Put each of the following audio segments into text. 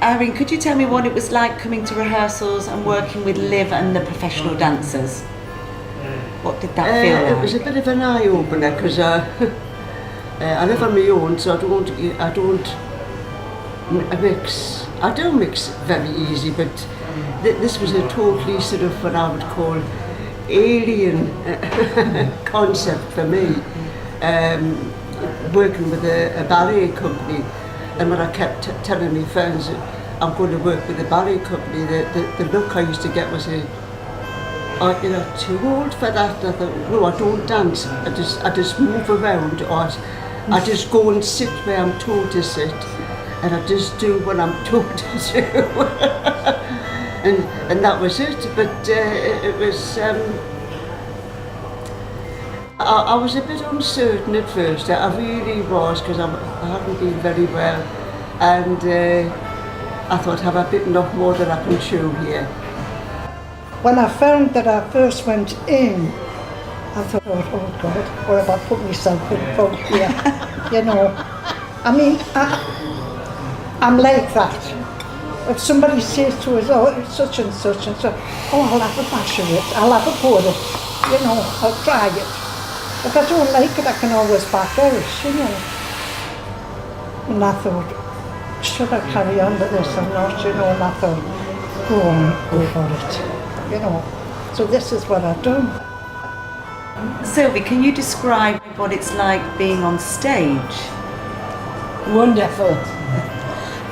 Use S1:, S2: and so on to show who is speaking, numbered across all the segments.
S1: Irene, could you tell me what it was like coming to rehearsals and working with Liv and the professional dancers? What did that feel like?
S2: It was a bit of an eye-opener because I live on my own, so I do mix very easy, but this was a totally sort of what I would call alien concept for me. Working with a ballet company, and when I kept telling my friends I'm going to work with a ballet company, the look I used to get was "Oh, you're not too old for that." And I thought, no, I don't dance. I just move around, or I just go and sit where I'm told to sit, and I just do what I'm told to do. and that was it. But it was. I was a bit uncertain at first. I really was, because I hadn't been very well, and I thought, have I bitten off more than I can chew here?
S3: When I found that I first went in, I thought, oh God, what have I put myself in for here? You know, I mean, I'm like that. If somebody says to us, oh, it's such and such, oh, I'll have a bash of it, I'll have a go at it, you know, I'll try it. If I don't like it, I can always back out, you know. And I thought, should I carry on with this or not, you know, and I thought, go on, go for it, you know. So this is what I've done.
S1: Sylvi, can you describe what it's like being on stage?
S4: Wonderful.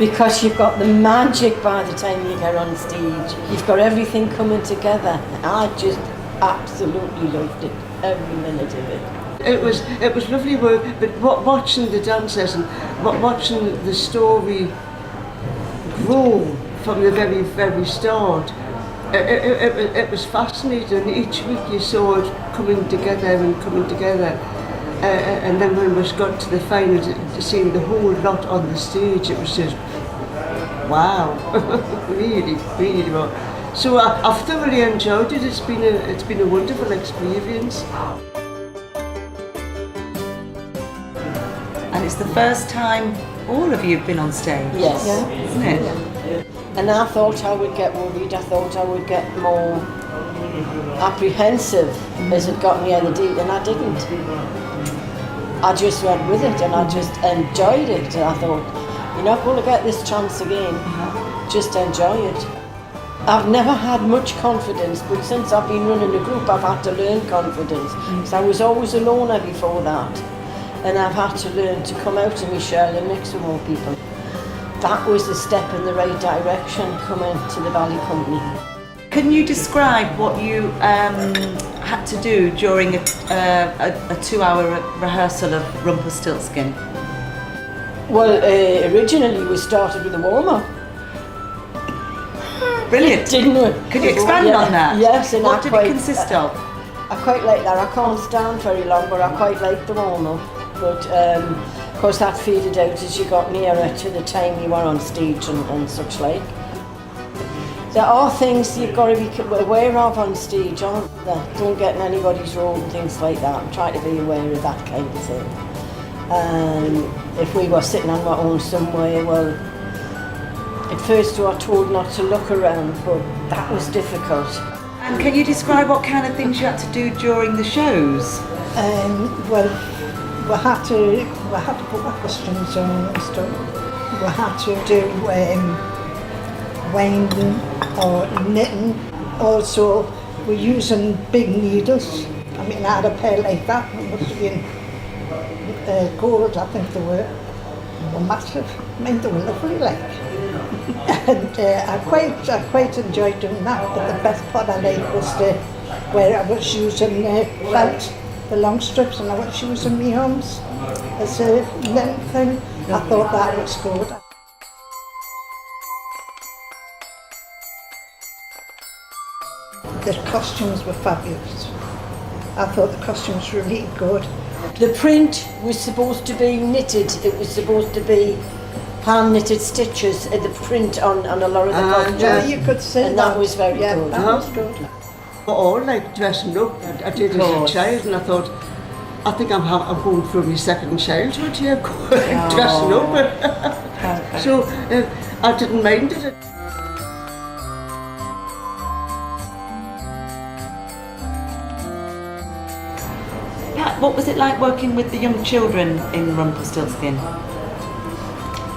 S4: Because you've got the magic by the time you get on stage. You've got everything coming together. I just absolutely loved it, every minute of it.
S2: It was lovely work, but watching the dancers and watching the story grow from the very, very start, it was fascinating. Each week you saw it coming together and coming together. And then when we got to the final, seeing the whole lot on the stage, it was just, wow, really, really well. So I've thoroughly enjoyed it. It's been a wonderful experience.
S1: And it's the first time all of you have been on stage.
S4: Yes.
S3: Yeah.
S1: Isn't it?
S4: Yeah. And I thought I would get worried, I thought I would get more apprehensive as it got near the date, and I didn't. I just went with it and I just enjoyed it, and I thought, you're not going to get this chance again, just enjoy it. I've never had much confidence, but since I've been running a group I've had to learn confidence. So I was always a loner before that, and I've had to learn to come out of my shell and mix with more people. That was a step in the right direction, coming to the ballet company.
S1: Can you describe what you had to do during a 2-hour rehearsal of Rumpelstiltskin?
S4: Well, originally we started with a warm-up.
S1: Brilliant.
S4: Didn't we?
S1: Could you expand on that?
S4: Yes. And
S1: what did it consist of?
S4: I quite like that. I can't stand very long, but I quite like the warm-up. But of course that faded out as you got nearer to the time you were on stage and such like. There are things you've got to be aware of on stage, aren't there? Don't get in anybody's road and things like that. I'm trying to be aware of that kind of thing. If we were sitting on our own somewhere, well, at first we were told not to look around, but that was difficult.
S1: And can you describe what kind of things you had to do during the shows?
S3: Well, we had to put our costumes on and stuff. We had to do winding or knitting. Also, we're using big needles. I mean, I had a pair like that, it must have been gold, I think they were. They were massive. I mean, they were lovely, like. And I quite enjoyed doing that, but the best part I liked was where I was using felt, the long strips, and I was using my arms as a length thing. I thought that was good. The costumes were fabulous. I thought the costumes were really good.
S4: The print was supposed to be knitted. It was supposed to be hand-knitted stitches in the print on a lot of the costumes.
S3: Yeah, you could see
S4: and that was very good.
S3: That was good.
S2: All like dressing up. I did as a child, and I thought, I think I'm going through my second childhood here, dressing up. So I didn't mind it.
S1: Pat, what was it like working with the young children in Rumpelstiltskin?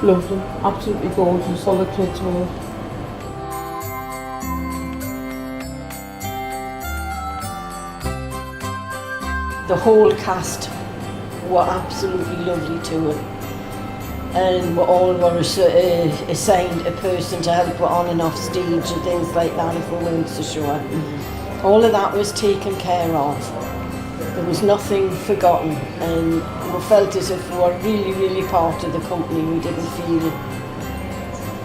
S5: Lovely, absolutely gorgeous, all the kids were.
S4: The whole cast were absolutely lovely to her. And we all were assigned a person to help her on and off stage and things like that if we weren't so sure. All of that was taken care of. There was nothing forgotten, and we felt as if we were really, really part of the company. We didn't feel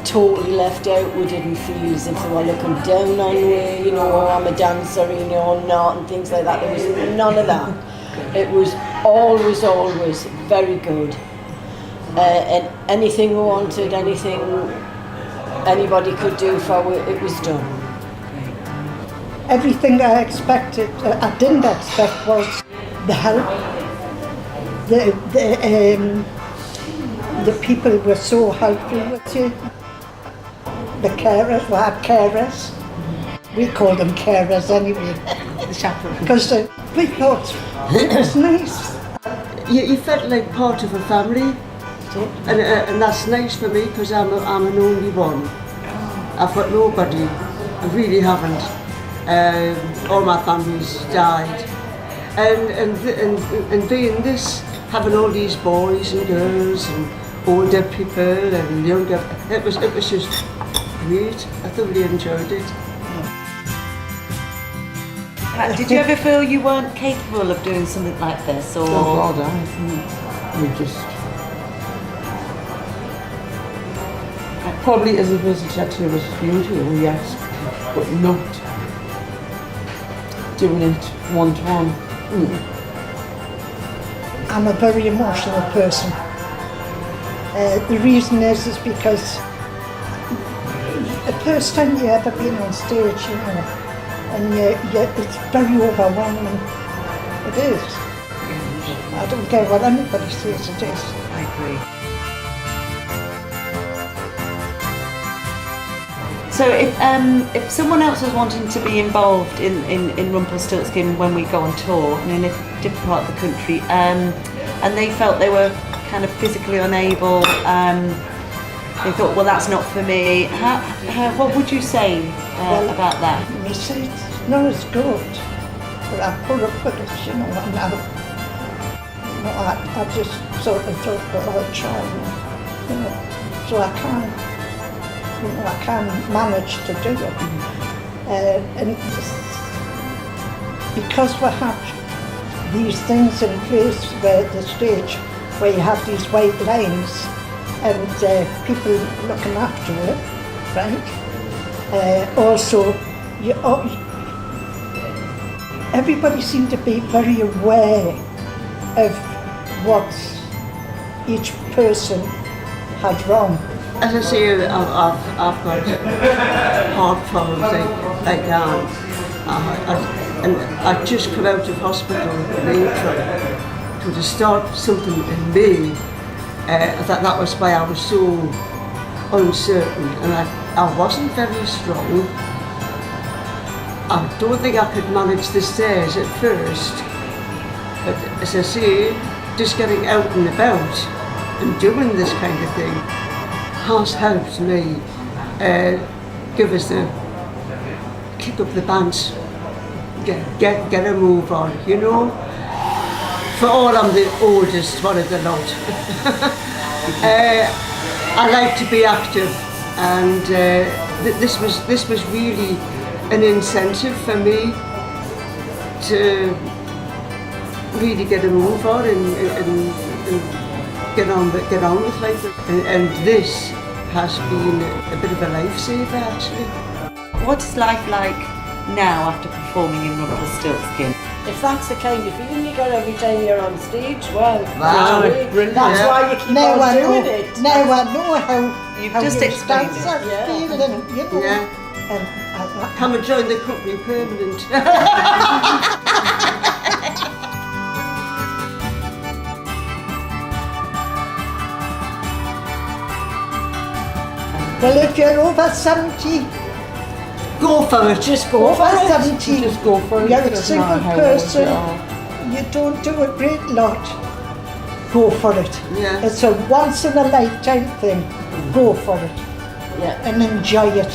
S4: totally left out. We didn't feel as if they were looking down on me, you know, oh, I'm a dancer, you know, I'm not, and things like that. There was none of that. It was always very good. And anything we wanted, anything anybody could do for it, it was done.
S3: Everything I expected, I didn't expect was the help. The people were so helpful with you. The carers, we had carers. We called them carers anyway.
S1: The chaperone.
S3: Because we thought it was nice.
S2: You felt like part of a family, and that's nice for me because I'm an only one. I've got nobody. I really haven't. All my family's died, and being this, having all these boys and girls and older people and younger, it was just great. I thoroughly enjoyed it.
S1: Pat, did you ever feel you weren't capable of doing something like this, or?
S5: Oh God, we just... Probably as a visitor to a studio, yes, but not doing it one-to-one.
S3: I'm a very emotional person. The reason is because the first time you ever been on stage, you know, and it's very overwhelming. It is. I don't care what anybody says, it is.
S1: I agree. So if someone else was wanting to be involved in Rumpelstiltskin when we go on tour and in a different part of the country, and they felt they were kind of physically unable, they thought, well, that's not for me. What would you say about that?
S3: I say, no, it's good, but I put up with it, you know, and I just sort of thought, well, I'll try, you know, so I can manage to do it. And because we have these things in place where the stage, where you have these white lines and people looking after it, right? Also, everybody seemed to be very aware of what each person had wrong.
S2: As I say, I've got heart problems like that. And I just come out of hospital in April to start something in May. That was why I was so uncertain, and I wasn't very strong. I don't think I could manage the stairs at first, but as I say, just getting out and about and doing this kind of thing has helped me give us the kick up the pants, get a move on, you know. For all I'm the oldest one of the lot. I like to be active, and this was really an incentive for me to really get a move on and get on with life, and this has been a bit of a lifesaver actually.
S1: What is life like now after performing in Rumpelstiltskin?
S4: If that's the kind of feeling you got every time you're on stage, well,
S2: Wow.
S4: that's why you keep
S3: Now
S4: on
S3: I
S4: doing
S3: know,
S4: it.
S3: now I know how
S1: You've
S3: how
S1: just
S3: you
S1: explained
S3: dance
S1: it.
S3: are
S4: Yeah.
S3: feeling, you know.
S2: Yeah.
S3: And
S2: Come and join the company permanent.
S3: Well, if you're over 70,
S2: Go for it.
S4: Just go
S3: over
S4: for it.
S3: 70,
S5: Just go for it.
S3: you're a
S5: Doesn't
S3: single
S5: matter how old
S3: person,
S5: you are.
S3: you don't do a great lot, go for it.
S2: Yeah.
S3: It's a once in a lifetime thing, go for it
S4: Yeah.
S3: and enjoy it.